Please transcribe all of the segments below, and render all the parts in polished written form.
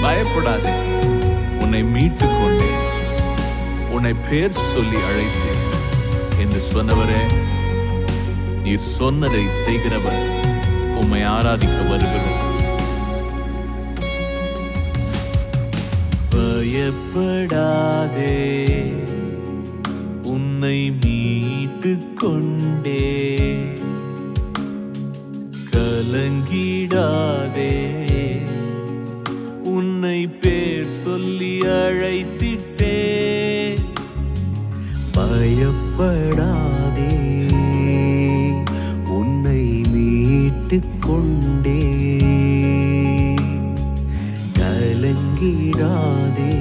பயப்படாதே, உன்னை மீட்டு கொண்டேன், உன்னை பேர் சொல்லி அழைத்தேன் என்று சொன்னவரே, நீர் சொன்னதை செய்கிறவர், உம்மை ஆராதிக்க வருகிறோம். பயப்படாதே, உன்னை மீட்டு கொண்டே, கலங்கிடாதே, உன்னை பேர் சொல்லி அழைத்திட்டே. பயப்படாதே, உன்னை மீட்டு கொண்டே, கலங்கிடாதே,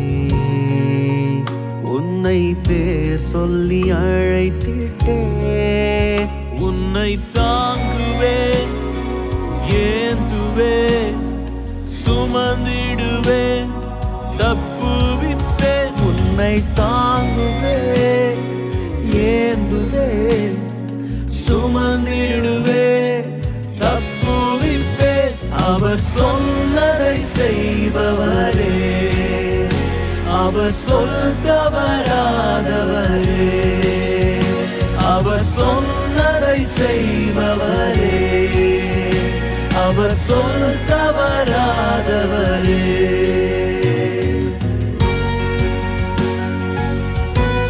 உன்னை பேர் சொல்லி அழைத்திட்டே. உன்னை தாங்குவேன், ஏந்துவேன், சுமந்திடுவேன், தப்புவிப்பேன். உன்னை தாங்குவேன், ஏந்துவேன், சுமந்திடுவேன், தப்புவிப்பேன். அவர் சொன்னதை செய்பவரே, அவர் சொல் தவறாதவரே, அவர் சொன்னதை செய்பவரே, அவர் சொல் தவறாதவரே.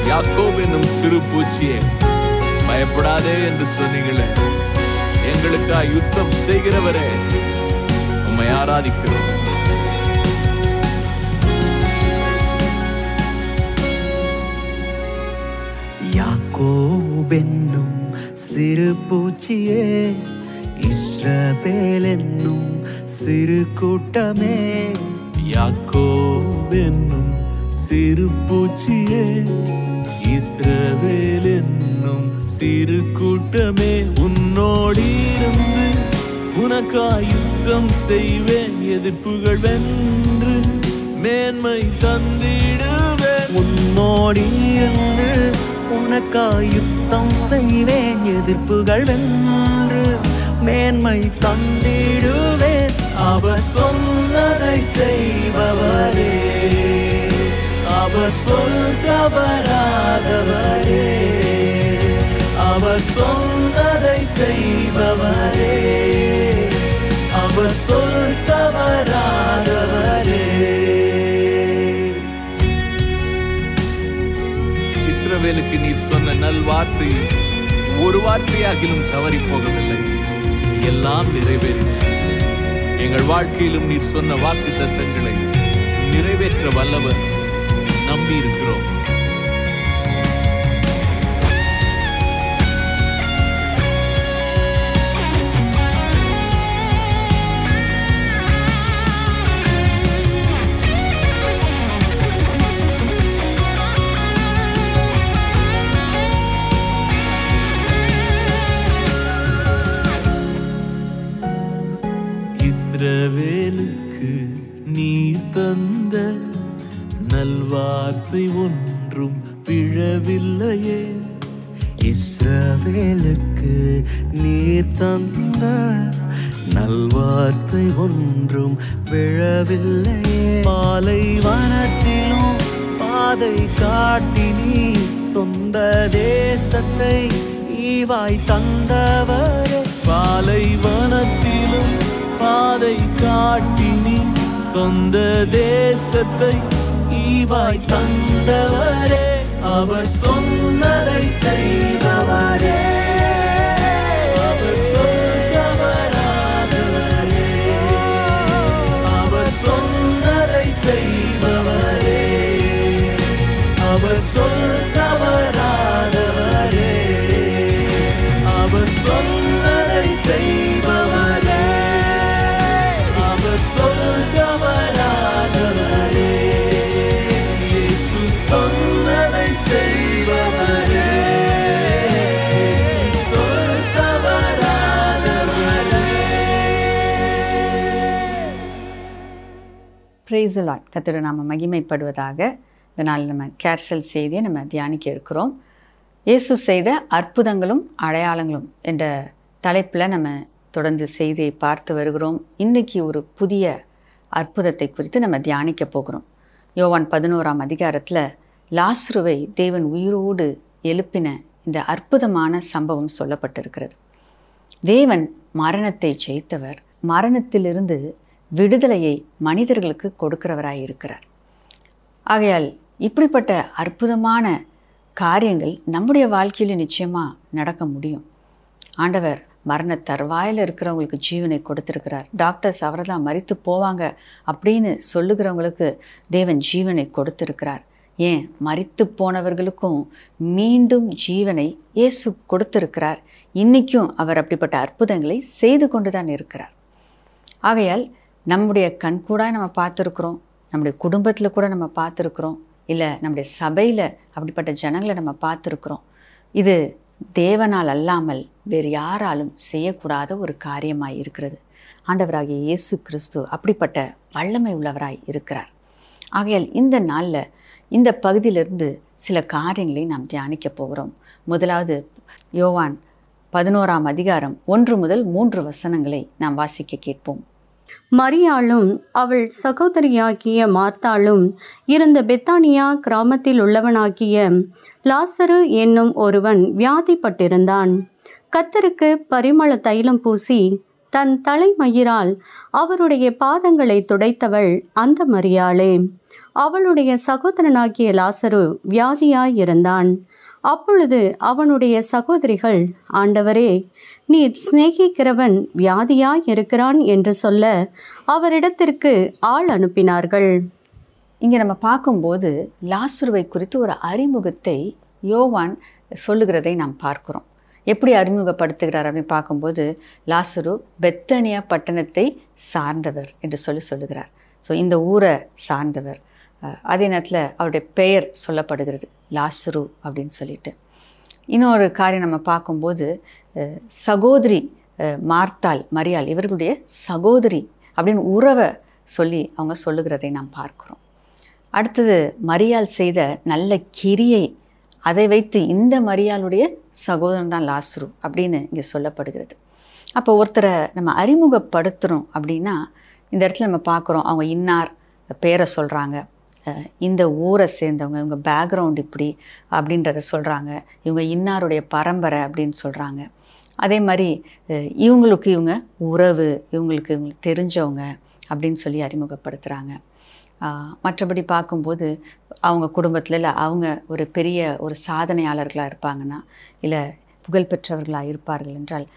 யாக்கோபு என்னும் சிறு பூச்சியே, பயப்படாதே என்று சொன்னீங்களே, எங்களுக்காக யுத்தம் செய்கிறவரே, உம்மை ஆராதிக்கிறோம். யாக்கோபென்னும் சிறு பூச்சியே, இஸ்ரவேல் என்னும் சிறு கூட்டமே. யாக்கோபு என்னும் சிறு பூச்சியே, இஸ்ரவேல் என்னும் சிறு கூட்டமே. உன்னோடிருந்து உனக்காய் யுத்தம் செய்வேன், எதிர்ப்புகள் வென்று மேன்மை தந்திடுவேன். உன்னோடிருந்து உனக்காய் யுத்தம் செய்வேன், எதிர்ப்புகள் வென்று மேன்மை தந்திடுவேன். அவர் சொன்னதை செய்பவரே, அவர் சொல் தவறாதவரே, அவர் சொன்னதை செய்பவரே, அவர் சொல் தவறாதவரே. இஸ்ரவேலுக்கு நீர் சொன்ன நல்வார்த்தை ஒரு வார்த்தையாகிலும் தவறி போகவில்லை, எல்லாம் நிறைவேறிற்று. எங்கள் வாழ்க்கையிலும் நீர் சொன்ன வாக்கு தத்தங்களை நிறைவேற்ற வல்லவர், நம்பி இருக்கிறோம். இஸ்ரவேலுக்கு நீர் தந்த நல்வார்த்தை ஒன்றும் பிழவில்லையே. இஸ்ரவேலுக்கு நீர் தந்த நல்வார்த்தை ஒன்றும் விழவில்லையே. பாலைவனத்திலும் பாதை காட்டி நீர் சொந்த தேசத்தை ஈவாய் தந்தவரே. பாலைவனத்திலும் பாதை காட்டி நீ சொந்த தேசத்தை ஈவாய் தந்தவரே. அவர் சொன்னதை செய்பவரே, அவர் சொல் தவறாதவரே, அவர் சொன்னதை செய்பவரே, அவர் சொல் தவறாதவரே, அவர் சொன்னதை செய்பவரே, அவர் சொல் தவறாதவரே. இயேசு சொன்னதை செய்பவரே, சொல் தவறாதவரே. Praise the Lord. கர்த்தருடைய நாமம் மகிமைப்படுவதாக. இந்த நாள் நம்ம கேர்சல் செய்தியை நம்ம தியானிக்க இருக்கிறோம். இயேசு செய்த அற்புதங்களும் அடையாளங்களும் என்ற தலைப்பில் நம்ம தொடர்ந்து செய்தியை பார்த்து வருகிறோம். இன்றைக்கி ஒரு புதிய அற்புதத்தை குறித்து நம்ம தியானிக்க போகிறோம். யோவான் 11ஆம் அதிகாரத்தில் லாசருவை தேவன் உயிரோடு எழுப்பின இந்த அற்புதமான சம்பவம் சொல்லப்பட்டிருக்கிறது. தேவன் மரணத்தை ஜெயித்தவர், மரணத்திலிருந்து விடுதலையை மனிதர்களுக்கு கொடுக்கிறவராய் இருக்கிறார். ஆகையால் இப்படிப்பட்ட அற்புதமான காரியங்கள் நம்முடைய வாழ்க்கையில் நிச்சயமாக நடக்க முடியும். ஆண்டவர் மரண தருவாயில் இருக்கிறவங்களுக்கு ஜீவனை கொடுத்திருக்கிறார். டாக்டர்ஸ் அவரை தான் மரித்து போவாங்க அப்படின்னு சொல்லுகிறவங்களுக்கு தேவன் ஜீவனை கொடுத்திருக்கிறார். ஏன், மரித்து போனவர்களுக்கும் மீண்டும் ஜீவனை இயேசு கொடுத்திருக்கிறார். இன்றைக்கும் அவர் அப்படிப்பட்ட அற்புதங்களை செய்து கொண்டு தான் இருக்கிறார். ஆகையால் நம்முடைய கண்கூடாக நம்ம பார்த்துருக்குறோம், நம்முடைய குடும்பத்தில் கூட நம்ம பார்த்துருக்குறோம், இல்லை நம்முடைய சபையில் அப்படிப்பட்ட ஜனங்களை நம்ம பார்த்துருக்குறோம். இது தேவனால் அல்லாமல் வேறு யாராலும் செய்யக்கூடாத ஒரு காரியமாய் இருக்கிறது. ஆண்டவராகிய இயேசு கிறிஸ்து அப்படிப்பட்ட வல்லமை உள்ளவராய் இருக்கிறார். ஆகையால் இந்த நாளில் இந்த பகுதியிலிருந்து சில காரியங்களை நாம் தியானிக்க போகிறோம். முதலாவது யோவான் 11ஆம் அதிகாரம் 1 முதல் 3 வசனங்களை நாம் வாசிக்க கேட்போம். மரியாளும் அவள் சகோதரியாகிய மார்த்தாளும் இருந்த பெத்தானியா கிராமத்தில் உள்ளவனாகிய லாசரு என்னும் ஒருவன் வியாதிப்பட்டிருந்தான். கர்த்தருக்கு பரிமள தைலம் பூசி தன் தலைமயிரால் அவருடைய பாதங்களை துடைத்தவள் அந்த மரியாளே. அவளுடைய சகோதரனாகிய லாசரு வியாதியாயிருந்தான். அப்பொழுது அவனுடைய சகோதரிகள், ஆண்டவரே, நீர் சிநேகிக்கிறவன் வியாதியாயிருக்கிறான் என்று சொல்ல அவரிடத்திற்கு ஆள் அனுப்பினார்கள். இங்கே நம்ம பார்க்கும்போது லாசருவை குறித்து ஒரு அறிமுகத்தை யோவான் சொல்லுகிறதை நாம் பார்க்கிறோம். எப்படி அறிமுகப்படுத்துகிறார் அப்படின்னு பார்க்கும்போது, லாசரு பெத்தானியா பட்டணத்தை சார்ந்தவர் என்று சொல்லுகிறார். ஸோ இந்த ஊரை சார்ந்தவர். அதே நேரத்தில் அவருடைய பெயர் சொல்லப்படுகிறது, லாசரு அப்படின்னு சொல்லிட்டு. இன்னொரு காரியம் நம்ம பார்க்கும்போது, சகோதரி மார்த்தாள், மரியாள் இவர்களுடைய சகோதரி அப்படின்னு உறவை சொல்லி அவங்க சொல்லுகிறதை நாம் பார்க்குறோம். அடுத்தது மரியாள் செய்த நல்ல கிரியை, அதை வைத்து இந்த மரியாளுடைய சகோதரன் தான் லாசரு அப்படின்னு இங்கே சொல்லப்படுகிறது. அப்போ ஒருத்தரை நம்ம அறிமுகப்படுத்துகிறோம் அப்படின்னா இந்த இடத்துல நம்ம பார்க்குறோம், அவங்க இன்னார் பேரை சொல்கிறாங்க, இந்த ஊரை சேர்ந்தவங்க, இவங்க பேக்ரவுண்ட் இப்படி அப்படின்றத சொல்கிறாங்க, இவங்க இன்னாருடைய பரம்பரை அப்படின்னு சொல்கிறாங்க. அதே மாதிரி இவங்களுக்கு இவங்க உறவு, இவங்களுக்கு தெரிஞ்சவங்க அப்படின்னு சொல்லி அறிமுகப்படுத்துகிறாங்க. மற்றபடி பார்க்கும்போது அவங்க குடும்பத்தில் இல்லை அவங்க ஒரு பெரிய ஒரு சாதனையாளர்களாக இருப்பாங்கன்னா, இல்லை புகழ்பெற்றவர்களாக இருப்பார்கள் என்றால்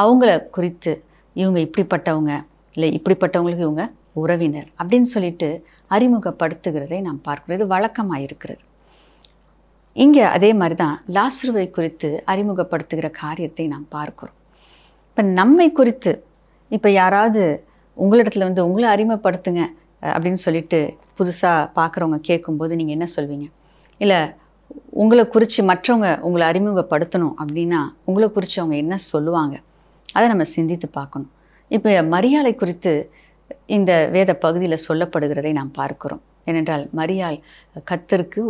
அவங்கள குறித்து இவங்க இப்படிப்பட்டவங்க, இல்லை இப்படிப்பட்டவங்களுக்கு இவங்க உறவினர் அப்படின்னு சொல்லிட்டு அறிமுகப்படுத்துகிறதை நாம் பார்க்கிறோம். இது வழக்கமாக இருக்கிறது. இங்கே அதே மாதிரி தான் லாசருவை குறித்து அறிமுகப்படுத்துகிற காரியத்தை நாம் பார்க்கிறோம். இப்போ நம்மை குறித்து இப்போ யாராவது உங்களிடத்துல வந்து உங்களை அறிமுகப்படுத்துங்க அப்படின்னு சொல்லிட்டு புதுசாக பார்க்குறவங்க கேட்கும்போது நீங்கள் என்ன சொல்வீங்க? இல்லை உங்களை குறித்து மற்றவங்க உங்களை அறிமுகப்படுத்தணும் அப்படின்னா உங்களை குறித்து அவங்க என்ன சொல்லுவாங்க? அதை நம்ம சிந்தித்து பார்க்கணும். இப்போ மரியாளை குறித்து இந்த வேத பகுதியில் சொல்லப்படுகிறதை நாம் பார்க்கிறோம். ஏனென்றால் மரியாள் கர்த்தருக்கு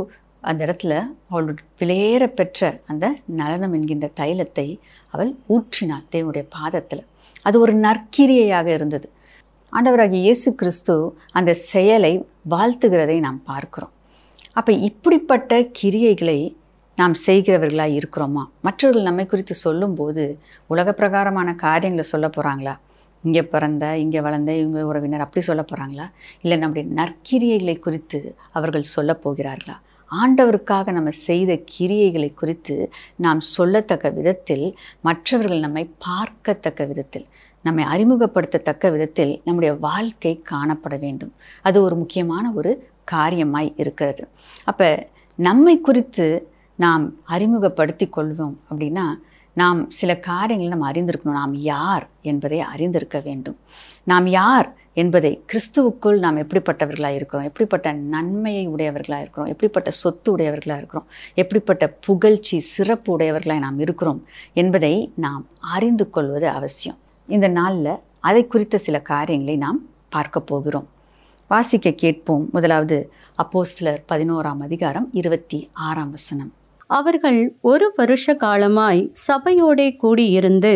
அந்த இடத்துல அவளுடைய விலையேற பெற்ற அந்த நலனம் என்கின்ற தைலத்தை அவள் ஊற்றினாள் தேவனுடைய பாதத்தில். அது ஒரு நற்கிரியையாக இருந்தது. ஆண்டவராகிய இயேசு கிறிஸ்து அந்த செயலை வாழ்த்துகிறதை நாம் பார்க்கிறோம். அப்போ இப்படிப்பட்ட கிரியைகளை நாம் செய்கிறவர்களாக இருக்கிறோமா? மற்றவர்கள் நம்மை குறித்து சொல்லும்போது உலக பிரகாரமான காரியங்களை சொல்ல போகிறாங்களா? இங்கே பிறந்த, இங்கே வளர்ந்த, இவங்க உறவினர் அப்படி சொல்ல போகிறாங்களா? இல்லை நம்முடைய நற்கிரியைகளை குறித்து அவர்கள் சொல்ல போகிறார்களா? ஆண்டவருக்காக நம்ம செய்த கிரியைகளை குறித்து நாம் சொல்லத்தக்க விதத்தில், மற்றவர்கள் நம்மை பார்க்கத்தக்க விதத்தில், நம்மை அறிமுகப்படுத்தத்தக்க விதத்தில் நம்முடைய வாழ்க்கை காணப்பட வேண்டும். அது ஒரு முக்கியமான ஒரு காரியமாய் இருக்கிறது. அப்போ நம்மை குறித்து நாம் அறிமுகப்படுத்தி கொள்வோம் அப்படின்னா நாம் சில காரியங்களை நம்ம அறிந்திருக்கணும். நாம் யார் என்பதை அறிந்திருக்க வேண்டும். நாம் யார் என்பதை கிறிஸ்துவுக்குள் நாம் எப்படிப்பட்டவர்களாக இருக்கிறோம், எப்படிப்பட்ட நன்மையை உடையவர்களாக இருக்கிறோம், எப்படிப்பட்ட சொத்து உடையவர்களாக இருக்கிறோம், எப்படிப்பட்ட புகழ்ச்சி சிறப்பு உடையவர்களாக நாம் இருக்கிறோம் என்பதை நாம் அறிந்து கொள்வது அவசியம். இந்த நாளில் அதை குறித்த சில காரியங்களை நாம் பார்க்க போகிறோம். வாசிக்க கேட்போம். முதலாவது அப்போஸ்தலர் 11ஆம் அதிகாரம் 26ஆம் வசனம். அவர்கள் 1 வருஷ காலமாய் சபையோடே கூடியிருந்து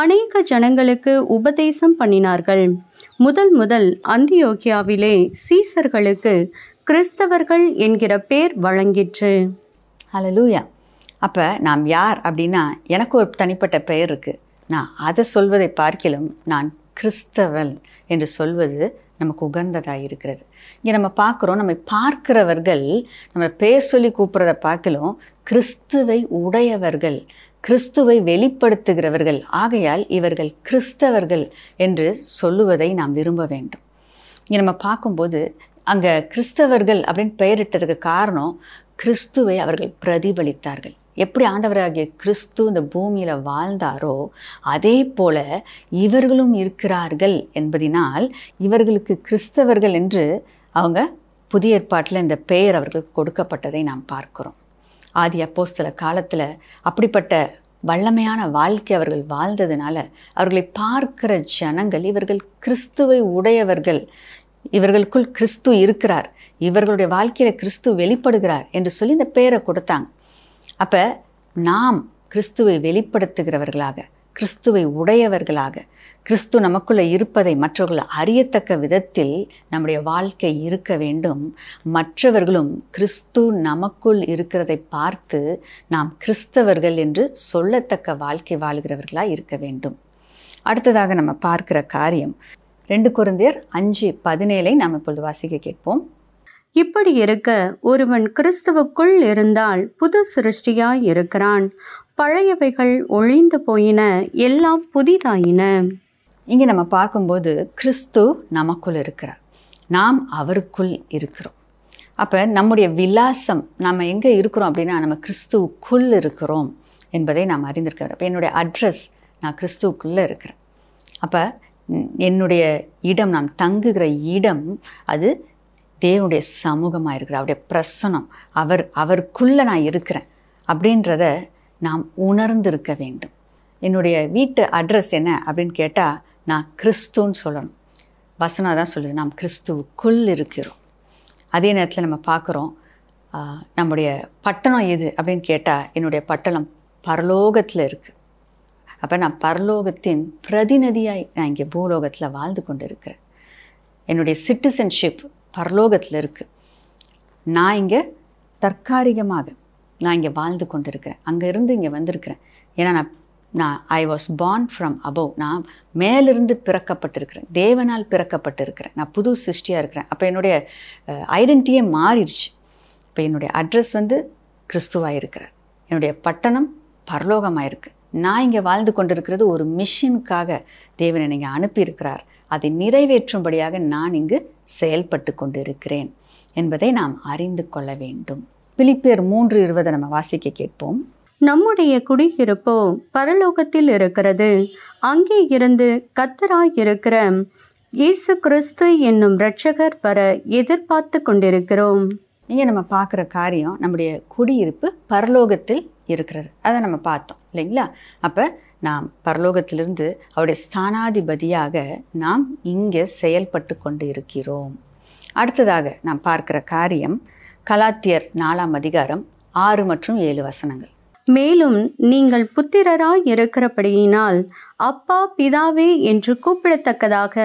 அநேக ஜனங்களுக்கு உபதேசம் பண்ணினார்கள். முதல் அந்தியோக்கியாவிலே சீசர்களுக்கு கிறிஸ்தவர்கள் என்கிற பேர் வழங்கிற்று. ஹல்லேலூயா. அப்போ நாம் யார் அப்படின்னா, எனக்கு ஒரு தனிப்பட்ட பெயர் இருக்குது. நான் அதை சொல்வதை பார்க்கிலும் நான் கிறிஸ்தவன் என்று சொல்வது நமக்கு உகந்ததாக இருக்கிறது. இங்கே நம்ம பார்க்குறோம், நம்ம பார்க்கிறவர்கள் நம்ம பேர் சொல்லி கூப்பிட்றத பார்க்கலும் கிறிஸ்துவை உடையவர்கள், கிறிஸ்துவை வெளிப்படுத்துகிறவர்கள், ஆகையால் இவர்கள் கிறிஸ்தவர்கள் என்று சொல்லுவதை நாம் விரும்ப வேண்டும். இங்கே நம்ம பார்க்கும்போது அங்கே கிறிஸ்தவர்கள் அப்படின்னு பெயரிட்டதுக்கு காரணம், கிறிஸ்துவை அவர்கள் பிரதிபலித்தார்கள். எப்படி ஆண்டவராகிய கிறிஸ்து இந்த பூமியில் வாழ்ந்தாரோ அதே போல இவர்களும் இருக்கிறார்கள் என்பதினால் இவர்களுக்கு கிறிஸ்தவர்கள் என்று அவங்க புதிய ஏற்பாட்டில் இந்த பெயர் அவர்களுக்கு கொடுக்கப்பட்டதை நாம் பார்க்கிறோம். ஆதி அப்போஸ்தல காலத்தில் அப்படிப்பட்ட வல்லமையான வாழ்க்கை அவர்கள் வாழ்ந்ததுனால அவர்களை பார்க்கிற ஜனங்கள் இவர்கள் கிறிஸ்துவை உடையவர்கள், இவர்களுக்குள் கிறிஸ்து இருக்கிறார், இவர்களுடைய வாழ்க்கையில் கிறிஸ்து வெளிப்படுகிறார் என்று சொல்லி இந்த பெயரை கொடுத்தாங்க. அப்போ நாம் கிறிஸ்துவை வெளிப்படுத்துகிறவர்களாக, கிறிஸ்துவை உடையவர்களாக, கிறிஸ்து நமக்குள்ளே இருப்பதை மற்றவர்கள் அறியத்தக்க விதத்தில் நம்முடைய வாழ்க்கை இருக்க வேண்டும். மற்றவர்களும் கிறிஸ்து நமக்குள் இருக்கிறதை பார்த்து நாம் கிறிஸ்தவர்கள் என்று சொல்லத்தக்க வாழ்க்கை வாழுகிறவர்களாக இருக்க வேண்டும். அடுத்ததாக நம்ம பார்க்கிற காரியம் 2 கொரிந்தியர் 5:17 நாம் இப்பொழுது வாசிக்க கேட்போம். இப்படி இருக்க ஒருவன் கிறிஸ்துவுக்குள் இருந்தால் புது சிருஷ்டியாய் இருக்கிறான், பழையவைகள் ஒழிந்து போயின, எல்லாம் புதிதாயின. இங்கே நம்ம பார்க்கும்போது கிறிஸ்து நமக்குள் இருக்கிறார், நாம் அவருக்குள் இருக்கிறோம். அப்போ நம்முடைய விலாசம், நம்ம எங்கே இருக்கிறோம் அப்படின்னா நம்ம கிறிஸ்துவுக்குள் இருக்கிறோம் என்பதை நாம் அறிந்திருக்கிறோம். அப்போ என்னுடைய அட்ரஸ், நான் கிறிஸ்துவுக்குள்ளே இருக்கிறேன். அப்போ என்னுடைய இடம், நாம் தங்குகிற இடம் அது தேவனுடைய சமூகமாக இருக்கிற அவருடைய பிரசனம், அவருக்குள்ளே நான் இருக்கிறேன் அப்படின்றத நாம் உணர்ந்திருக்க வேண்டும். என்னுடைய வீட்டு அட்ரஸ் என்ன அப்படின்னு கேட்டால் நான் கிறிஸ்துன்னு சொல்லணும். வசனம் தான் சொல்லுது, நாம் கிறிஸ்துவுக்குள் இருக்கிறோம். அதே நேரத்தில் நம்ம பார்க்குறோம், நம்முடைய பட்டணம் எது அப்படின்னு கேட்டால் என்னுடைய பட்டணம் பரலோகத்தில் இருக்குது. அப்போ நான் பரலோகத்தின் பிரதிநிதியாய் நான் இங்கே பூலோகத்தில் வாழ்ந்து கொண்டு இருக்கிறேன். என்னுடைய சிட்டிசன்ஷிப் பரலோகத்தில் இருக்குது. நான் இங்கே தற்காலிகமாக நான் இங்கே வாழ்ந்து கொண்டு இருக்கிறேன், அங்கே இருந்து இங்கே வந்திருக்கிறேன். ஏன்னா நான் I was born from above, நான் மேலிருந்து பிறக்கப்பட்டிருக்கிறேன், தேவனால் பிறக்கப்பட்டிருக்கிறேன், நான் புது சிருஷ்டியாக இருக்கிறேன். அப்போ என்னுடைய ஐடென்டிட்டியே மாறிடுச்சு. இப்போ என்னுடைய அட்ரஸ் கிறிஸ்துவாக இருக்கிறார், என்னுடைய பட்டணம் பரலோகமாக இருக்குது. நான் இங்கே வாழ்ந்து கொண்டிருக்கிறது ஒரு மிஷனுக்காக தேவன் என்னை இங்கே அனுப்பியிருக்கிறார், அதை நிறைவேற்றும்படியாக நான் இங்கு செயல்பட்டு கொண்டு இருக்கிறேன் என்பதை நாம் அறிந்து கொள்ள வேண்டும். பிலிப்பியர் 3:20 நம்ம வாசிக்க கேட்போம். நம்முடைய குடியிருப்போ பரலோகத்தில் இருக்கிறது, அங்கே இருந்து கர்த்தராய் இருக்கிற இயேசு கிறிஸ்து என்னும் இரட்சகர் வர எதிர்பார்த்து கொண்டிருக்கிறோம். இங்கே நம்ம பார்க்குற காரியம், நம்முடைய குடியிருப்பு பரலோகத்தில் இருக்கிறது. அதை நம்ம பார்த்தோம் இல்லைங்களா? அப்போ நாம் பரலோகத்திலிருந்து அவருடைய ஸ்தானாதிபதியாக நாம் இங்கே செயல்பட்டு கொண்டு இருக்கிறோம். அடுத்ததாக நாம் பார்க்கிற காரியம் கலாத்தியர் 4:6 மற்றும் 7 வசனங்கள். மேலும் நீங்கள் புத்திரராய் இருக்கிறபடியினால் அப்பா பிதாவே என்று கூப்பிடத்தக்கதாக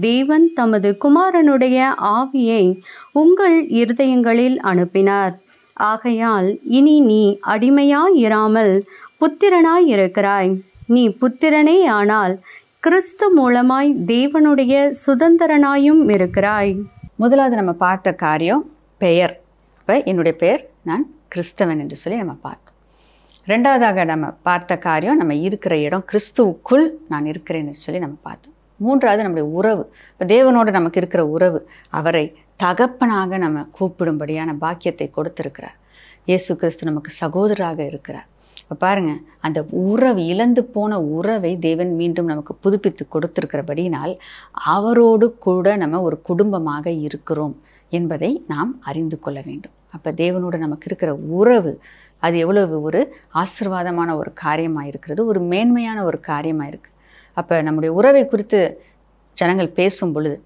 தேவன் தமது குமாரனுடைய ஆவியை உங்கள் இருதயங்களில் அனுப்பினார். ஆகையால் இனி நீ அடிமையாய் இராமல் புத்திரனாய் இருக்கிறாய். நீ புத்திரனே ஆனால் கிறிஸ்து மூலமாய் தேவனுடைய சுதந்திரனாயும் இருக்கிறாய். முதலாவது நம்ம பார்த்த காரியம் பெயர். இப்போ என்னுடைய பெயர் நான் கிறிஸ்தவன் என்று சொல்லி நம்ம பார்த்தோம். ரெண்டாவதாக நம்ம பார்த்த காரியம், நம்ம இருக்கிற இடம் கிறிஸ்துவுக்குள் நான் இருக்கிறேன்னு சொல்லி நம்ம பார்த்தோம். மூன்றாவது நம்முடைய உறவு. இப்போ தேவனோடு நமக்கு இருக்கிற உறவு, அவரை தகப்பனாக நம்ம கூப்பிடும்படியான பாக்கியத்தை கொடுத்திருக்கிறார். இயேசு கிறிஸ்து நமக்கு சகோதரராக இருக்கிறார். இப்போ பாருங்கள், அந்த உறவு, இழந்து போன உறவை தேவன் மீண்டும் நமக்கு புதுப்பித்து கொடுத்திருக்கிறபடினால் அவரோடு கூட நம்ம ஒரு குடும்பமாக இருக்கிறோம் என்பதை நாம் அறிந்து கொள்ள வேண்டும். அப்போ தேவனோடு நமக்கு இருக்கிற உறவு அது எவ்வளவு ஒரு ஆசீர்வாதமான ஒரு காரியமாக இருக்கிறது, ஒரு மேன்மையான ஒரு காரியமாக இருக்குது. அப்போ நம்முடைய உறவை குறித்து ஜனங்கள் பேசும் பொழுது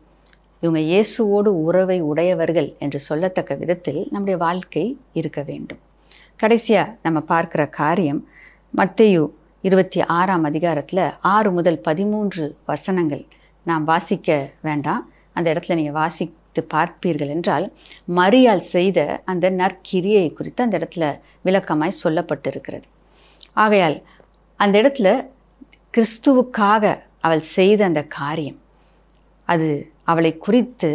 இவங்க இயேசுவோடு உறவை உடையவர்கள் என்று சொல்லத்தக்க விதத்தில் நம்முடைய வாழ்க்கை இருக்க வேண்டும். கடைசியாக நம்ம பார்க்குற காரியம் மத்தேயு 26 அதிகாரத்தில் 6 முதல் 13 வசனங்கள் நாம் வாசிக்க வேண்டாம். அந்த இடத்துல நீங்கள் வாசித்து பார்ப்பீர்கள் என்றால் மரியாள் செய்த அந்த நற்கிரியை குறித்து அந்த இடத்துல விளக்கமாய் சொல்லப்பட்டிருக்கிறது. ஆகையால் அந்த இடத்துல கிறிஸ்துவுக்காக அவள் செய்த அந்த காரியம், அது அவளை குறித்து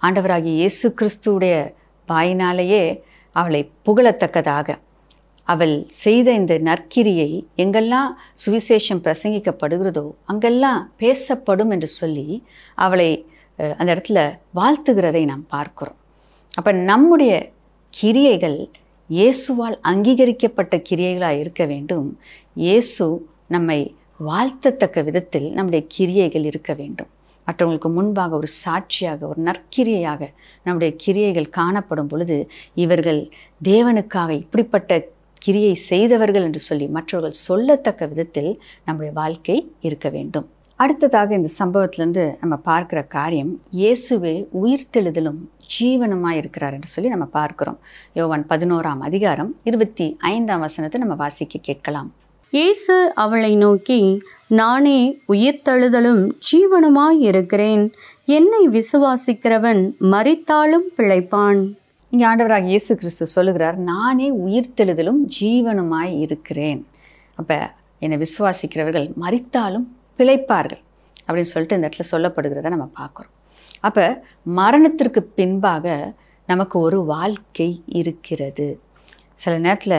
ஆண்டவராகிய இயேசு கிறிஸ்துவுடைய வாயினாலேயே அவளை புகழத்தக்கதாக அவள் செய்த இந்த நற்கிரியை எங்கெல்லாம் சுவிசேஷம் பிரசங்கிக்கப்படுகிறதோ அங்கெல்லாம் பேசப்படும் என்று சொல்லி அவளை அந்த இடத்துல வாழ்த்துகிறதை நாம் பார்க்கிறோம். அப்போ நம்முடைய கிரியைகள் இயேசுவால் அங்கீகரிக்கப்பட்ட கிரியைகளாக இருக்க வேண்டும். இயேசு நம்மை வாழ்த்தத்தக்க விதத்தில் நம்முடைய கிரியைகள் இருக்க வேண்டும். மற்றவங்களுக்கு முன்பாக ஒரு சாட்சியாக, ஒரு நற்கிரியையாக நம்முடைய கிரியைகள் காணப்படும் பொழுது இவர்கள் தேவனுக்காக இப்படிப்பட்ட கிரியை செய்தவர்கள் என்று சொல்லி மற்றவர்கள் சொல்லத்தக்க விதத்தில் நம்முடைய வாழ்க்கை இருக்க வேண்டும். அடுத்ததாக இந்த சம்பவத்திலேருந்து நம்ம பார்க்குற காரியம், இயேசுவே உயிர்த்தெழுதலும் ஜீவனுமாய் இருக்கிறார் என்று சொல்லி நம்ம பார்க்கிறோம். யோவான் 11ஆம் அதிகாரம் 25ஆம் வசனத்தை நம்ம வாசிக்க கேட்கலாம். இயேசு அவளை நோக்கி, நானே உயிர்த்தெழுதலும் ஜீவனுமாய் இருக்கிறேன். என்னை விசுவாசிக்கிறவன் மரித்தாலும் பிழைப்பான். இங்கே ஆண்டவராக இயேசு கிறிஸ்து சொல்லுகிறார், நானே உயிர்த்தெழுதலும் ஜீவனுமாய் இருக்கிறேன். அப்போ என்னை விசுவாசிக்கிறவர்கள் மரித்தாலும் பிழைப்பார்கள் அப்படின்னு சொல்லிட்டு இந்த இடத்துல சொல்லப்படுகிறத நம்ம பார்க்குறோம். அப்போ மரணத்திற்கு பின்பாக நமக்கு ஒரு வாழ்க்கை இருக்கிறது. சில நேரத்தில்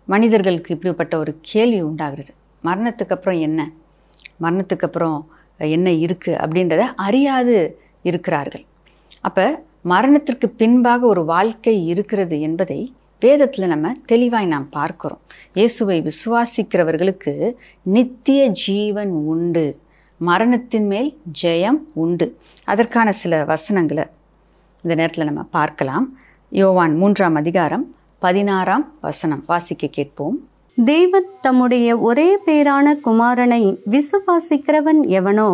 மனிதர்களுக்கு இப்படிப்பட்ட ஒரு கேள்வி உண்டாகிறது, மரணத்துக்கு அப்புறம் என்ன, மரணத்துக்கு அப்புறம் என்ன இருக்குது அப்படின்றத அறியாது இருக்கிறார்கள். அப்போ மரணத்திற்கு பின்பாக ஒரு வாழ்க்கை இருக்கிறது என்பதை வேதத்தில் நம்ம தெளிவாய் நாம் பார்க்கிறோம். இயேசுவை விசுவாசிக்கிறவர்களுக்கு நித்திய ஜீவன் உண்டு, மரணத்தின் மேல் ஜெயம் உண்டு. அதற்கான சில வசனங்களை இந்த நேரத்தில் நம்ம பார்க்கலாம். யோவான் 3ஆம் அதிகாரம் 16ஆம் வசனம் வாசிக்க கேட்போம். தேவன் தம்முடைய ஒரே பேரான குமாரனை விசுவாசிக்கிறவன் எவனோ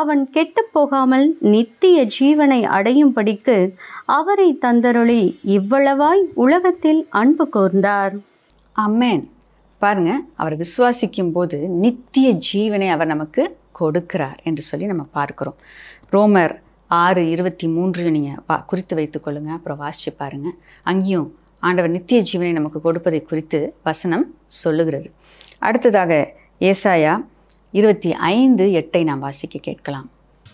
அவன் கெட்டு போகாமல் நித்திய ஜீவனை அடையும்படிக்கு அவரை தந்தருளி இவ்வளவாய் உலகத்தில் அன்பு கூர்ந்தார். ஆமென். பாருங்க, அவர் விசுவாசிக்கும் போது நித்திய ஜீவனை அவர் நமக்கு கொடுக்கிறார் என்று சொல்லி நம்ம பார்க்கிறோம். ரோமர் 6:23 நீங்கள் குறித்து வைத்துக்கொள்ளுங்க, அப்புறம் வாசிச்சு பாருங்க. அங்கேயும் ஆண்டவர் நித்திய ஜீவனை நமக்கு கொடுப்பதை குறித்து வசனம் சொல்லுகிறது. அடுத்ததாக ஏசாயா 25:8 நாம் வாசிக்க கேட்கலாம்.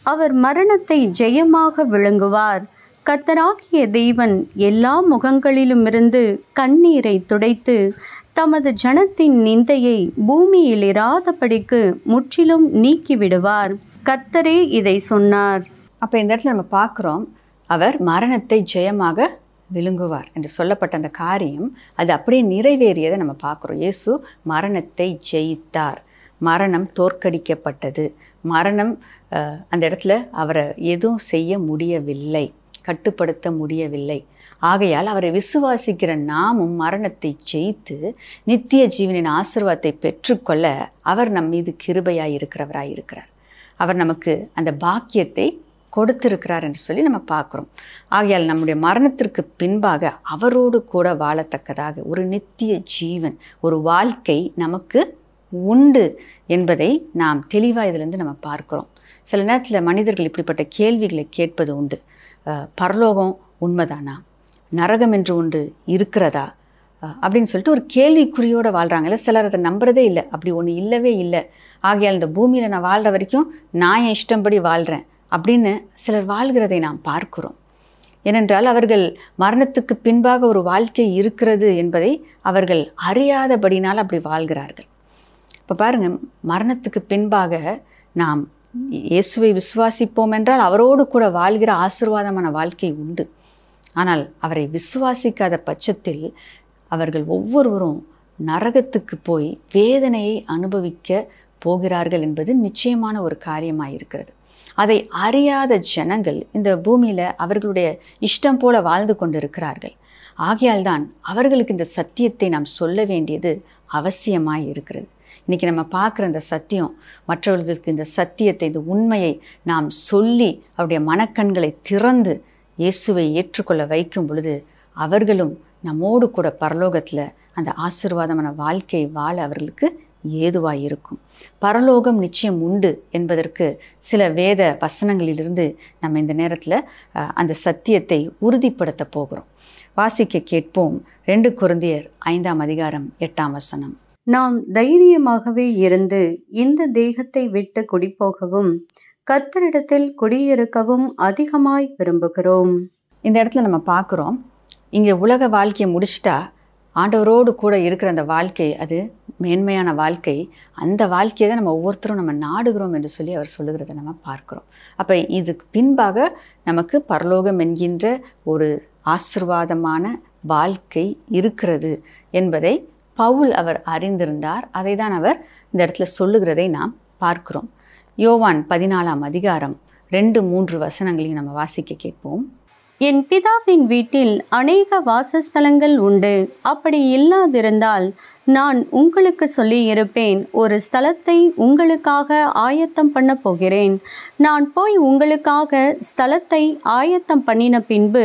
அவர் மரணத்தை ஜெயமாக விழுங்குவார். கர்த்தராகிய தேவன் எல்லா முகங்களிலுமிருந்து கண்ணீரை துடைத்து தமது ஜனத்தின் நிந்தையை பூமியில் இராதபடிக்கு முற்றிலும் நீக்கிவிடுவார். கர்த்தரே இதை சொன்னார். அப்போ இந்த இடத்துல நம்ம பார்க்குறோம், அவர் மரணத்தை ஜெயமாக விழுங்குவார் என்று சொல்லப்பட்ட அந்த காரியம் அது அப்படியே நிறைவேறியதை நம்ம பார்க்குறோம். இயேசு மரணத்தை ஜெயித்தார், மரணம் தோற்கடிக்கப்பட்டது. மரணம் அந்த இடத்துல அவரை எதுவும் செய்ய முடியவில்லை, கட்டுப்படுத்த முடியவில்லை. ஆகையால் அவரை விசுவாசிக்கிற நாமும் மரணத்தை ஜெயித்து நித்திய ஜீவனின் ஆசீர்வாதத்தை பெற்றுக்கொள்ள அவர் நம் மீது கிருபையாய் இருக்கிறவராய் இருக்கிறார். அவர் நமக்கு அந்த பாக்கியத்தை கொடுத்திருக்கிறார் என்று சொல்லி நம்ம பார்க்குறோம். ஆகையால் நம்முடைய மரணத்திற்கு பின்பாக அவரோடு கூட வாழத்தக்கதாக ஒரு நித்திய ஜீவன், ஒரு வாழ்க்கை நமக்கு உண்டு என்பதை நாம் தெளிவாக இதிலிருந்து நம்ம பார்க்குறோம். சில நேரத்தில் மனிதர்கள் இப்படிப்பட்ட கேள்விகளை கேட்பது உண்டு. பரலோகம் உண்மைதானா, நரகம் என்று ஒன்று இருக்கிறதா அப்படின்னு சொல்லிட்டு ஒரு கேள்விக்குறியோடு வாழ்கிறாங்கல்ல. சிலர் அதை நம்புறதே இல்லை, அப்படி ஒன்று இல்லவே இல்லை. ஆகையால் இந்த பூமியில் நான் வாழ்கிற வரைக்கும் நான் என் இஷ்டம்படி வாழ்கிறேன் அப்படின்னு சிலர் வாழ்கிறதை நாம் பார்க்கிறோம். ஏனென்றால் அவர்கள் மரணத்துக்கு பின்பாக ஒரு வாழ்க்கை இருக்கிறது என்பதை அவர்கள் அறியாதபடினால் அப்படி வாழ்கிறார்கள். இப்போ பாருங்கள், மரணத்துக்கு பின்பாக நாம் இயேசுவை விசுவாசிப்போம் என்றால் அவரோடு கூட வாழ்கிற ஆசீர்வாதமான வாழ்க்கை உண்டு. ஆனால் அவரை விசுவாசிக்காத பட்சத்தில் அவர்கள் ஒவ்வொருவரும் நரகத்துக்கு போய் வேதனையை அனுபவிக்க போகிறார்கள் என்பது நிச்சயமான ஒரு காரியமாக இருக்கிறது. அதை அறியாத ஜனங்கள் இந்த பூமியில் அவர்களுடைய இஷ்டம் போல வாழ்ந்து கொண்டிருக்கிறார்கள். ஆகையால் தான் அவர்களுக்கு இந்த சத்தியத்தை நாம் சொல்ல வேண்டியது அவசியமாய் இருக்கிறது. இன்றைக்கி நம்ம பார்க்குற இந்த சத்தியம் மற்றவர்களுக்கு இந்த சத்தியத்தை, இந்த உண்மையை நாம் சொல்லி அவருடைய மனக்கண்களை திறந்து இயேசுவை ஏற்றுக்கொள்ள வைக்கும் பொழுது அவர்களும் நம்மோடு கூட பரலோகத்தில் அந்த ஆசீர்வாதமான வாழ்க்கையை வாழ அவர்களுக்கு ஏதுவாய் இருக்கும். பரலோகம் நிச்சயம் உண்டு என்பதற்கு சில வேத வசனங்களிலிருந்து நம்ம இந்த நேரத்தில் அந்த சத்தியத்தை உறுதிப்படுத்த போகிறோம். வாசிக்க கேட்போம். 2 கொரிந்தியர் 5ஆம் அதிகாரம் 8ஆம் வசனம். நாம் தைரியமாகவே இருந்து இந்த தேகத்தை விட்டு குடிபோகவும் கர்த்தரிடத்தில் குடியிருக்கவும் அதிகமாய் விரும்புகிறோம். இந்த இடத்துல நம்ம பார்க்குறோம், இங்கே உலக வாழ்க்கையை முடிச்சிட்டா ஆண்டவரோடு கூட இருக்கிற அந்த வாழ்க்கை அது மேன்மையான வாழ்க்கை. அந்த வாழ்க்கையை தான் நம்ம ஒவ்வொருத்தரும் நம்ம நாடுகிறோம் என்று சொல்லி அவர் சொல்லுகிறத நம்ம பார்க்குறோம். அப்போ இதுக்கு பின்பாக நமக்கு பரலோகம் என்கின்ற ஒரு ஆசீர்வாதமான வாழ்க்கை இருக்கிறது என்பதை பவுல் அவர் அறிந்திருந்தார். அதை தான் அவர் இந்த இடத்துல சொல்லுகிறதை நாம் பார்க்கிறோம். யோவான் 14ஆம் அதிகாரம் 2-3 வசனங்களையும் நம்ம வாசிக்க கேட்போம். என் பிதாவின் வீட்டில் அநேக வாசஸ்தலங்கள் உண்டு. அப்படி இல்லாதிருந்தால் நான் உங்களுக்கு சொல்லி இருப்பேன். ஒரு ஸ்தலத்தை உங்களுக்காக ஆயத்தம் பண்ண போகிறேன். நான் போய் உங்களுக்காக ஸ்தலத்தை ஆயத்தம் பண்ணின பின்பு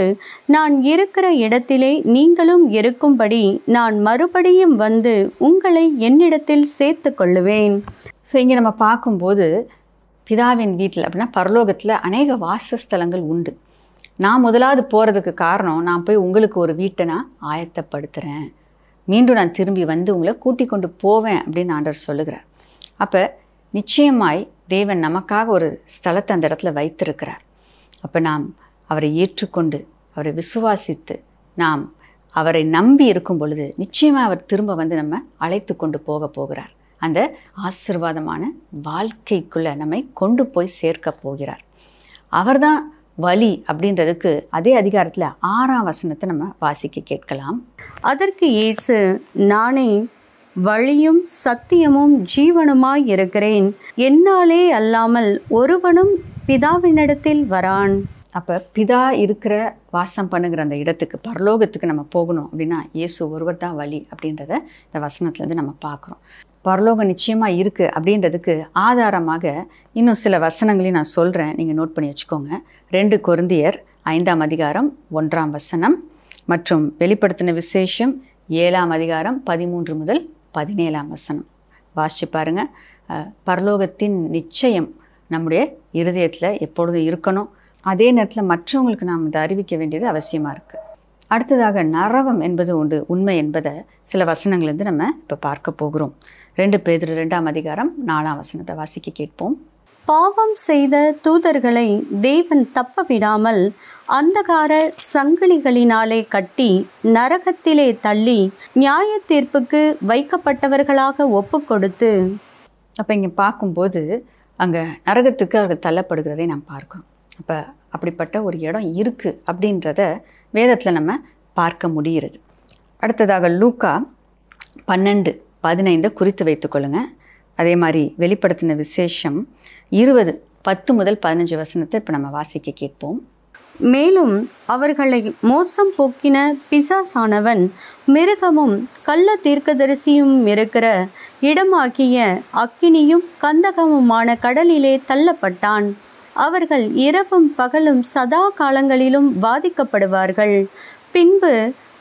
நான் இருக்கிற இடத்திலே நீங்களும் இருக்கும்படி நான் மறுபடியும் வந்து உங்களை என்னிடத்தில் சேர்த்து கொள்ளுவேன். ஸோ இங்கே நம்ம பார்க்கும்போது பிதாவின் வீட்டில் அப்படின்னா பரலோகத்தில் அநேக வாசஸ்தலங்கள் உண்டு. நான் முதலாவது போகிறதுக்கு காரணம், நான் போய் உங்களுக்கு ஒரு வீட்டை நான் ஆயத்தப்படுத்துகிறேன், மீண்டும் நான் திரும்பி வந்து உங்களை கூட்டிக் கொண்டு போவேன் அப்படின்னு ஆண்டவர் சொல்லுகிறார். அப்போ நிச்சயமாய் தேவன் நமக்காக ஒரு ஸ்தலத்தை அந்த இடத்துல வைத்திருக்கிறார். அப்போ நாம் அவரை ஏற்றுக்கொண்டு அவரை விசுவாசித்து நாம் அவரை நம்பி இருக்கும் பொழுது நிச்சயமாக அவர் திரும்ப வந்து நம்ம அழைத்து கொண்டு போகிறார். அந்த ஆசீர்வாதமான வாழ்க்கைக்குள்ளே நம்மை கொண்டு போய் சேர்க்க போகிறார். அவர்தான் வழி அப்படின்றதுக்கு அதே அதிகாரத்தில் 6ஆம் வசனத்தை நம்ம வாசிக்க கேட்கலாம். அதற்கு இயேசு, நானே வழியும் சத்தியமும் ஜீவனுமாய் இருக்கிறேன். என்னாலே அல்லாமல் ஒருவனும் பிதாவினிடத்தில் வரான். அப்போ பிதா இருக்கிற வாசம் பண்ணுகிற அந்த இடத்துக்கு பரலோகத்துக்கு நம்ம போகணும் அப்படின்னா இயேசு ஒருவர் தான் வழி அப்படின்றத இந்த வசனத்துலேருந்து நம்ம பார்க்குறோம். பரலோகம் நிச்சயமாக இருக்குது அப்படின்றதுக்கு ஆதாரமாக இன்னும் சில வசனங்களையும் நான் சொல்கிறேன், நீங்கள் நோட் பண்ணி வச்சுக்கோங்க. 2 கொரிந்தியர் 5ஆம் அதிகாரம் 1ஆம் வசனம் மற்றும் வெளிப்படுத்தின விசேஷம் 7ஆம் அதிகாரம் 13 முதல் 17ஆம் வசனம் வாசிச்சு பாருங்கள். பரலோகத்தின் நிச்சயம் நம்முடைய இருதயத்தில் எப்பொழுதும் இருக்கணும். அதே நேரத்தில் மற்றவங்களுக்கு நாம் இதை அறிவிக்க வேண்டியது அவசியமாக இருக்குது. அடுத்ததாக நரகம் என்பது உண்மை என்பதை சில வசனங்கள்லேருந்து நம்ம இப்போ பார்க்க போகிறோம். 2 பேதுரு 2ஆம் அதிகாரம் 4ஆம் வசனத்தை வாசிக்க கேட்போம். பாவம் செய்த தூதர்களை தேவன் தப்ப விடாமல் அந்தகார சங்கிலிகளினாலே கட்டி நரகத்திலே தள்ளி நியாய தீர்ப்புக்கு வைக்கப்பட்டவர்களாக ஒப்பு கொடுத்து. அப்போ இங்கே பார்க்கும்போது அங்கே நரகத்துக்கு அவர்கள் தள்ளப்படுகிறதை நாம் பார்க்கிறோம். அப்போ அப்படிப்பட்ட ஒரு இடம் இருக்குது அப்படின்றத வேதத்தில் நம்ம பார்க்க முடிகிறது. அடுத்ததாக லூக்கா 12:15 குறித்து வைத்துக்கொள்ளுங்க. அதே மாதிரி வெளிப்படுத்தின விசேஷம் 20:10 முதல் 15 வசனத்தை இப்போ நம்ம வாசிக்க கேட்போம். மேலும் அவர்களை மோசம் போக்கின பிசாசானவன் மிருகமும் கள்ள தீர்க்கதரிசியும் இருக்கிற இடமாகிய அக்கினியும் கந்தகமுமான கடலிலே தள்ளப்பட்டான். அவர்கள் இரவும் பகலும் சதா காலங்களிலும் வாதிக்கப்படுவார்கள். பின்பு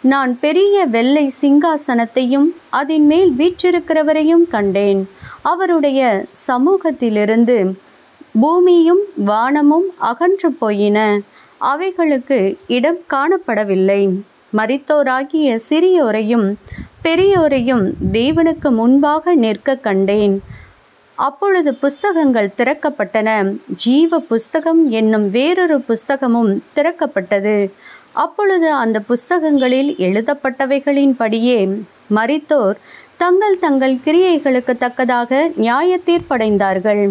நான் பெரிய வெள்ளை சிங்காசனத்தையும் அதன் மேல் வீற்றிருக்கிறவரையும் கண்டேன். அவருடைய சமூகத்திலிருந்து பூமியும் வானமும் அகன்று போயின. அவைகளுக்கு இடம் காணப்படவில்லை. மரித்தோராகிய சிறியோரையும் பெரியோரையும் தேவனுக்கு முன்பாக நிற்க கண்டேன். அப்பொழுது புஸ்தகங்கள் திறக்கப்பட்டன. ஜீவ புஸ்தகம் என்னும் வேறொரு புஸ்தகமும் திறக்கப்பட்டது. அப்பொழுது அந்த புஸ்தகங்களில் எழுதப்பட்டவைகளின்படியே மரித்தோர் தங்கள் தங்கள் கிரியைகளுக்கு தக்கதாக நியாய தீர்ப்படைந்தார்கள்.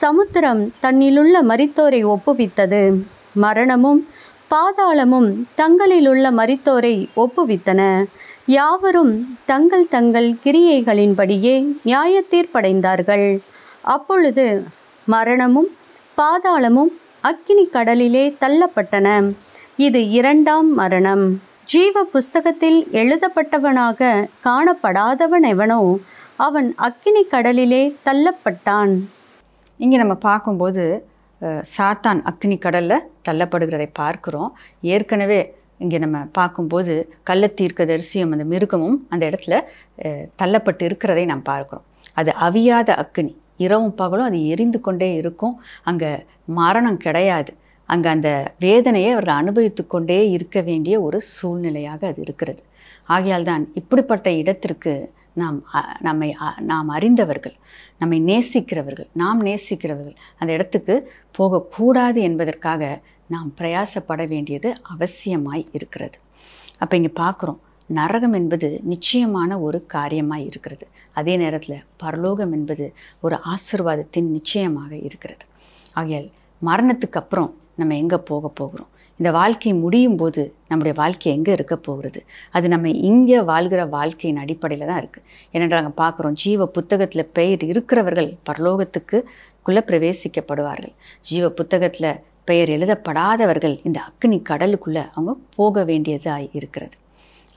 சமுத்திரம் தன்னிலுள்ள மரித்தோரை ஒப்புவித்தது. மரணமும் பாதாளமும் தங்களிலுள்ள மரித்தோரை ஒப்புவித்தன. யாவரும் தங்கள் தங்கள் கிரியைகளின்படியே நியாய தீர்ப்படைந்தார்கள். அப்பொழுது மரணமும் பாதாளமும் அக்கினி கடலிலே தள்ளப்பட்டன. இது 2ஆம் மரணம். ஜீவ புஸ்தகத்தில் எழுதப்பட்டவனாக காணப்படாதவன் எவனோ அவன் அக்கினி கடலிலே தள்ளப்பட்டான். இங்கே நம்ம பார்க்கும்போது சாத்தான் அக்கினி கடலில் தள்ளப்படுகிறதை பார்க்குறோம். ஏற்கனவே இங்கே நம்ம பார்க்கும்போது கள்ளத்தீர்க்கதரிசியும் அந்த மிருகமும் அந்த இடத்துல தள்ளப்பட்டு இருக்கிறதை நாம் பார்க்குறோம். அது அவியாத அக்கினி, இரவும் பகலும் அது எரிந்து கொண்டே இருக்கும். அங்கே மரணம் கிடையாது. அங்கே அந்த வேதனையை அவர்கள் அனுபவித்து கொண்டே இருக்க வேண்டிய ஒரு சூழ்நிலையாக அது இருக்கிறது. ஆகையால் தான் இப்படிப்பட்ட இடத்திற்கு நாம் அறிந்தவர்கள், நம்மை நேசிக்கிறவர்கள், நாம் நேசிக்கிறவர்கள் அந்த இடத்துக்கு போகக்கூடாது என்பதற்காக நாம் பிரயாசப்பட வேண்டியது அவசியமாய் இருக்கிறது. அப்போ இங்கே பார்க்குறோம், நரகம் என்பது நிச்சயமான ஒரு காரியமாய் இருக்கிறது. அதே நேரத்தில் பரலோகம் என்பது ஒரு ஆசீர்வாதத்தின் நிச்சயமாக இருக்கிறது. ஆகையால் மரணத்துக்கு அப்புறம் நம்ம எங்கே போகிறோம்? இந்த வாழ்க்கை முடியும் போது நம்முடைய வாழ்க்கை எங்கே இருக்க போகிறது? அது நம்ம இங்கே வாழ்கிற வாழ்க்கையின் அடிப்படையில் தான் இருக்குது. ஏனென்றால் நாங்கள் பார்க்குறோம், ஜீவ புத்தகத்தில் பெயர் இருக்கிறவர்கள் பரலோகத்துக்குள்ளே பிரவேசிக்கப்படுவார்கள். ஜீவ புத்தகத்தில் பெயர் எழுதப்படாதவர்கள் இந்த அக்கினி கடலுக்குள்ளே அவங்க போக வேண்டியதாய் இருக்கிறது.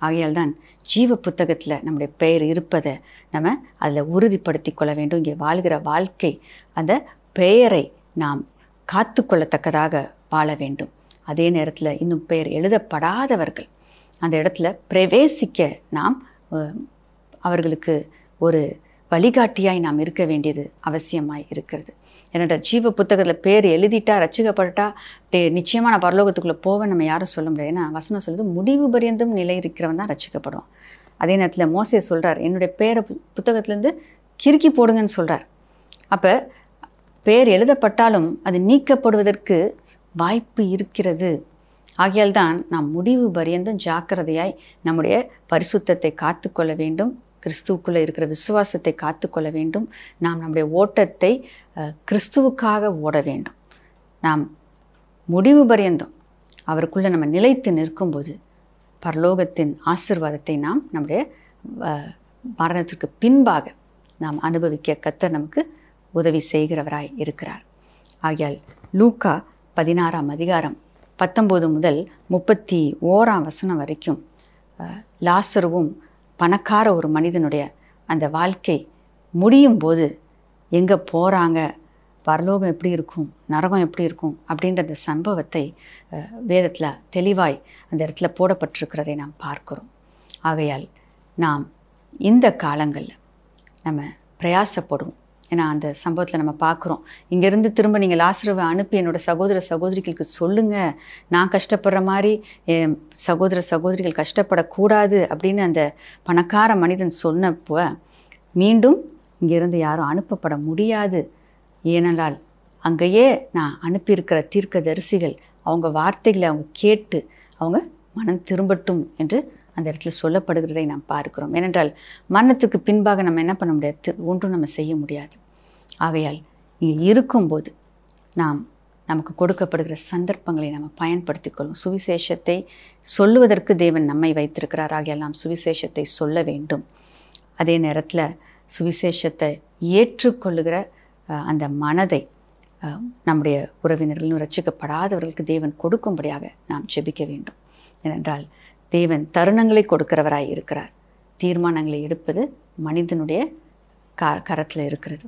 ஆகையால் தான் ஜீவ புத்தகத்தில் நம்முடைய பெயர் இருப்பதை நம்ம அதில் உறுதிப்படுத்தி கொள்ள வேண்டும். இங்கே வாழ்கிற வாழ்க்கை அந்த பெயரை நாம் காத்து கொள்ளத்தக்கதாக வாழ வேண்டும். அதே நேரத்தில் இன்னும் பெயர் எழுதப்படாதவர்கள் அந்த இடத்துல பிரவேசிக்க நாம் அவர்களுக்கு ஒரு வழிகாட்டியாய் நாம் இருக்க வேண்டியது அவசியமாய் இருக்கிறது. என்னோட ஜீவ புத்தகத்தில் பேர் எழுதிட்டா, ரட்சிக்கப்பட்டா நிச்சயமாக நான் பரலோகத்துக்குள்ளே போவேன் நம்ம யாரும் சொல்ல முடியாது. ஏன்னா வசனம் சொல்லுது, முடிவு பரியந்தும் நிலை இருக்கிறவன் தான் ரட்சிக்கப்படுவான். அதே நேரத்தில் மோசே சொல்கிறார், என்னுடைய பேரை புத்தகத்துலேருந்து கிறுக்கி போடுங்கன்னு சொல்கிறார். அப்போ பேர் எழுதப்பட்டாலும் அது நீக்கப்படுவதற்கு வாய்ப்பு இருக்கிறது. ஆகையால் தான் நாம் முடிவு பரியந்தும் ஜாக்கிரதையாய் நம்முடைய பரிசுத்தத்தை காத்து கொள்ள வேண்டும். கிறிஸ்துவுக்குள்ளே இருக்கிற விசுவாசத்தை காத்து கொள்ள வேண்டும். நாம் நம்முடைய ஓட்டத்தை கிறிஸ்துவுக்காக ஓட வேண்டும். நாம் முடிவு பரியந்தம் அவருக்குள்ளே நம்ம நிலைத்து நிற்கும்போது பரலோகத்தின் ஆசீர்வாதத்தை நாம் நம்முடைய மரணத்திற்கு பின்பாக நாம் அனுபவிக்க கர்த்தர் நமக்கு உதவி செய்கிறவராய் இருக்கிறார். ஆகையால் லூக்கா 16ஆம் அதிகாரம் 19 முதல் 31ஆம் வசனம் வரைக்கும் லாசருவும் பணக்கார ஒரு மனிதனுடைய அந்த வாழ்க்கை முடியும் போது எங்கே போகிறாங்க, பரலோகம் எப்படி இருக்கும், நரகம் எப்படி இருக்கும் அப்படின்ற அந்த சம்பவத்தை வேதத்தில் தெளிவாய் அந்த இடத்துல போடப்பட்டிருக்கிறதை நாம் பார்க்கிறோம். ஆகையால் நாம் இந்த காலங்களில் நம்ம பிரயாசப்படுவோம். ஏன்னா அந்த சம்பவத்தில் நம்ம பார்க்குறோம், இங்கேருந்து திரும்ப நீங்கள் லாசருவை அனுப்பி என்னோடய சகோதர சகோதரிகளுக்கு சொல்லுங்கள், நான் கஷ்டப்படுற மாதிரி என் சகோதர சகோதரிகள் கஷ்டப்படக்கூடாது அப்படின்னு அந்த பணக்கார மனிதன் சொன்னப்போ மீண்டும் இங்கேருந்து யாரும் அனுப்பப்பட முடியாது. ஏனென்றால் அங்கேயே நான் அனுப்பியிருக்கிற தீர்க்கதரிசிகள் அவங்க வார்த்தைகளை அவங்க கேட்டு அவங்க மனம் திரும்பட்டும் என்று அந்த இடத்துல சொல்லப்படுகிறதை நாம் பார்க்கிறோம். ஏனென்றால் மரணத்துக்கு பின்பாக நம்ம என்ன பண்ண முடியாது, ஒன்றும் நம்ம செய்ய முடியாது. ஆகையால் இங்கே இருக்கும்போது நமக்கு கொடுக்கப்படுகிற சந்தர்ப்பங்களை நம்ம பயன்படுத்தி கொள்ளும். சுவிசேஷத்தை சொல்லுவதற்கு தேவன் நம்மை வைத்திருக்கிறார். ஆகையால் நாம் சுவிசேஷத்தை சொல்ல வேண்டும். அதே நேரத்தில் சுவிசேஷத்தை ஏற்றுக்கொள்ளுகிற அந்த மனதை நம்முடைய உறவினர்களும் ரட்சிக்கப்படாதவர்களுக்கு தேவன் கொடுக்கும்படியாக நாம் ஜெபிக்க வேண்டும். ஏனென்றால் தேவன் தருணங்களை கொடுக்கிறவராய் இருக்கிறார். தீர்மானங்களை எடுப்பது மனிதனுடைய கரத்தில் இருக்கிறது.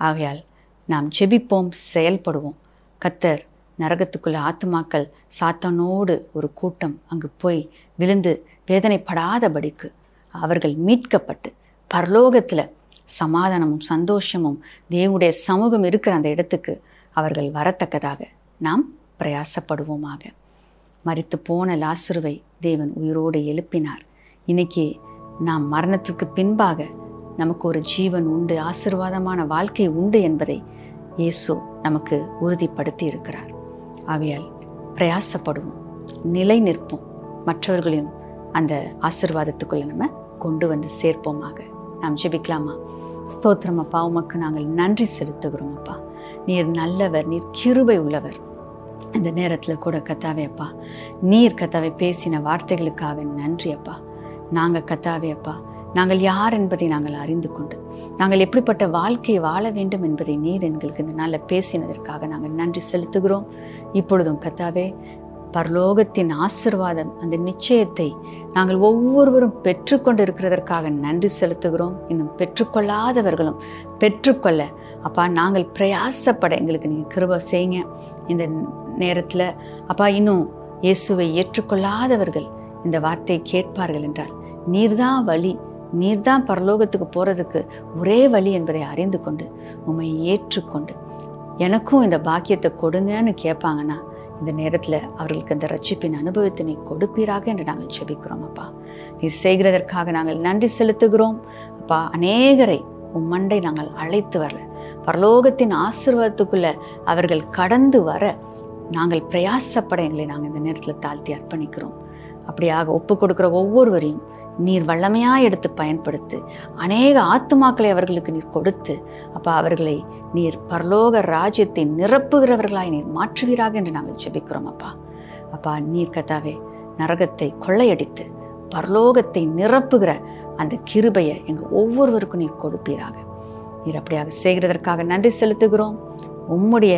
ஆகையால் நாம் ஜெபிப்போம், செயல்படுவோம். கர்த்தர் நரகத்துக்குள்ள ஆத்துமாக்கள் சாத்தானோடு ஒரு கூட்டம் அங்கு போய் விழுந்து வேதனைப்படாதபடிக்கு அவர்கள் மீட்கப்பட்டு பரலோகத்தில் சமாதானமும் சந்தோஷமும் தேவனுடைய சமூகம் இருக்கிற அந்த இடத்துக்கு அவர்கள் வரத்தக்கதாக நாம் பிரயாசப்படுவோமாக. மரித்து போன லாசருவை தேவன் உயிரோடு எழுப்பினார். இன்னைக்கு நாம் மரணத்துக்கு பின்பாக நமக்கு ஒரு ஜீவன் உண்டு, ஆசீர்வாதமான வாழ்க்கை உண்டு என்பதை இயேசு நமக்கு உறுதிப்படுத்தி இருக்கிறார். ஆகையால் பிரயாசப்படுவோம், நிலை நிற்போம், மற்றவர்களையும் அந்த ஆசீர்வாதத்துக்குள்ளே நம்ம கொண்டு வந்து சேர்ப்போமாக. நாம் ஜெபிக்கலாமா? ஸ்தோத்திரம் அப்பா, உமக்கு நாங்கள் நன்றி செலுத்துகிறோம் அப்பா. நீர் நல்லவர், நீர் கிருபை உள்ளவர். இந்த நேரத்தில் கூட கர்த்தாவே அப்பா, நீர் கர்த்தாவே பேசின வார்த்தைகளுக்காக நன்றி அப்பா. நாங்கள் கர்த்தாவே அப்பா, நாங்கள் யார் என்பதை நாங்கள் அறிந்து கொண்டு நாங்கள் எப்படிப்பட்ட வாழ்க்கையை வாழ வேண்டும் என்பதை நீர் எங்களுக்கு இந்த நாளில் பேசினதற்காக நாங்கள் நன்றி செலுத்துகிறோம். இப்பொழுதும் கர்த்தாவே, பரலோகத்தின் ஆசீர்வாதம் அந்த நிச்சயத்தை நாங்கள் ஒவ்வொருவரும் பெற்றுக்கொண்டு இருக்கிறதற்காக நன்றி செலுத்துகிறோம். இன்னும் பெற்றுக்கொள்ளாதவர்களும் பெற்றுக்கொள்ள அப்பா நாங்கள் பிரயாசப்பட எங்களுக்கு நீங்கள் கிருபை செய்யுங்க. இந்த நேரத்தில் அப்பா, இன்னும் இயேசுவை ஏற்றுக்கொள்ளாதவர்கள் இந்த வார்த்தையை கேட்பார்கள் என்றால் நீர்தான் வழி, நீர்தான் பரலோகத்துக்கு போகிறதுக்கு ஒரே வழி என்பதை அறிந்து கொண்டு உம்மை ஏற்றுக்கொண்டு எனக்கும் இந்த பாக்கியத்தை கொடுங்கன்னு கேட்பாங்கன்னா இந்த நேரத்தில் அவர்களுக்கு இந்த ரட்சிப்பின் அனுபவத்தை நீ கொடுப்பீராக என்று நாங்கள் ஜெபிக்கிறோம் அப்பா. நீர் செய்கிறதற்காக நாங்கள் நன்றி செலுத்துகிறோம் அப்பா. அநேகரை உம்மண்டை நாங்கள் அழைத்து வரல, பரலோகத்தின் ஆசீர்வாதத்துக்குள்ள அவர்கள் கடந்து வர நாங்கள் பிரயாசப்பட எங்களை நாங்கள் இந்த நேரத்தில் தாழ்த்தி அர்ப்பணிக்கிறோம். அப்படியாக ஒப்பு கொடுக்குற ஒவ்வொருவரையும் நீர் வல்லமையாக எடுத்து பயன்படுத்து, அநேக ஆத்துமாக்களை அவர்களுக்கு நீர் கொடுத்து அப்பா அவர்களை நீர் பரலோக ராஜ்யத்தை நிரப்புகிறவர்களாய் நீர் மாற்றுவீராக என்று நாங்கள் ஜெபிக்கிறோம் அப்பா. அப்பா நீர் கர்த்தாவே நரகத்தை கொள்ளையடித்து பரலோகத்தை நிரப்புகிற அந்த கிருபையை எங்கள் ஒவ்வொருவருக்கும் நீர் கொடுப்பீராக. நீர் அப்படியாக செய்கிறதற்காக நன்றி செலுத்துகிறோம். உம்முடைய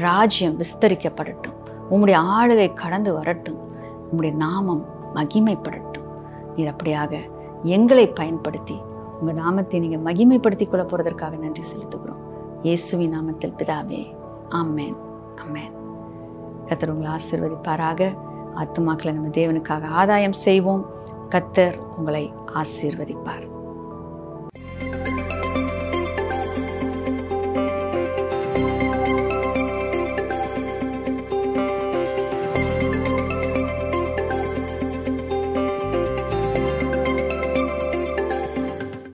ராஜ்யம் விஸ்தரிக்கப்படட்டும், உம்முடைய ஆளுகை கடந்து வரட்டும், உம்முடைய நாமம் மகிமைப்படட்டும். நீர் அப்படியாக எங்களை பயன்படுத்தி உங்கள் நாமத்தை நீங்கள் மகிமைப்படுத்திக் கொள்ள போகிறதற்காக நன்றி செலுத்துகிறோம். இயேசுவின் நாமத்தில் பிதாவே, ஆமென், ஆமென். கர்த்தர் உங்களை ஆசீர்வதிப்பாராக. ஆத்துமாக்களை நம்ம தேவனுக்காக ஆதாயம் செய்வோம். கர்த்தர் உங்களை ஆசீர்வதிப்பார்.